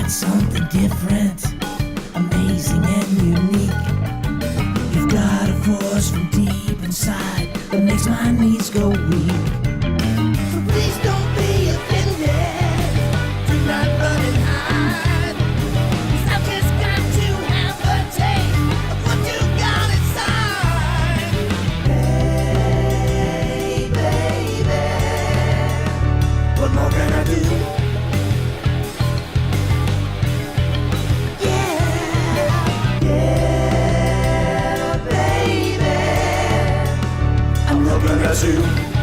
got something different, amazing and unique. You've got a force from deep inside that makes my knees go weak. So please don't be offended, do not run and hide, 'cause I've just got to have a taste of what you got inside. Hey, baby, what more can I do? Looking at you.